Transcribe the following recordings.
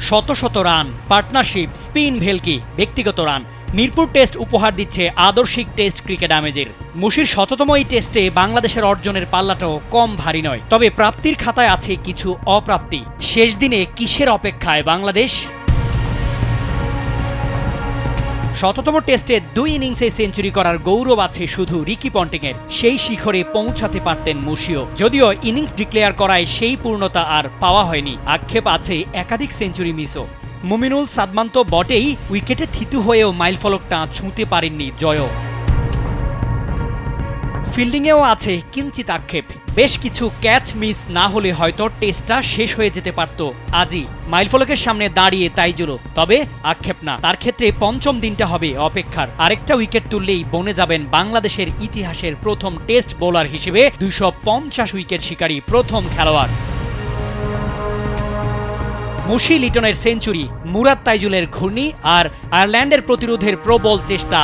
শত শত run, partnership, spin ভেলকি, ব্যক্তিগত রান। মিরপুর টেস্ট উপহার দিচ্ছে আদর্শিক টেস্ট ক্রিকেট আমেজের। মুশির শততম এই টেস্টে বাংলাদেশের অর্জনের পাল্লাটাও কম ভারী নয়, তবে প্রাপ্তির খাতায় আছে কিছু অপ্রাপ্তি। শেষ দিনে কিসের অপেক্ষায় বাংলাদেশ? শততম টেস্টে 2 ইনিংসে সেঞ্চুরি করার গৌরব আছে শুধু রিকি পন্টিংয়ের। সেই শিখরে পৌঁছাতে পারতেন মুশিও, যদিও ইনিংস ডিক্লেয়ার করায় সেই পূর্ণতা আর পাওয়া হয়নি। আক্ষেপ আছে একাধিক সেঞ্চুরি মিসও। মুমিনুল সাদমান তো বটেই, উইকেটে থিতু হয়েও মাইলফলকটা ছুঁতে পারেননি জয়ও। ফিল্ডিংয়েও আছে কিঞ্চিত আক্ষেপ। বেশ কিছু ক্যাচ মিস না হলে হয়তো টেস্টটা শেষ হয়ে যেতে পারত আজই। মাইলফলকের সামনে দাঁড়িয়ে তাইজুলও, তবে আক্ষেপ না। তার ক্ষেত্রে পঞ্চম দিনটা হবে অপেক্ষার। আরেকটা উইকেট তুললেই বনে যাবেন বাংলাদেশের ইতিহাসের প্রথম টেস্ট বোলার হিসেবে 250 উইকেট শিকারী প্রথম খেলোয়াড়। মুশি লিটনের সেঞ্চুরি, মুরাদ তাইজুলের ঘূর্ণি আর আয়ারল্যান্ডের প্রতিরোধের প্রবল চেষ্টা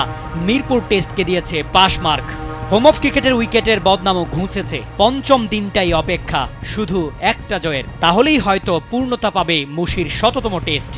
মিরপুর টেস্টকে দিয়েছে পাসমার্ক। হোম অফ ক্রিকেটের উইকেটের বদনামও ঘুঁচেছে। পঞ্চম দিনটাই অপেক্ষা শুধু একটা জয়ের, তাহলেই হয়তো পূর্ণতা পাবে মুশির শততম টেস্ট।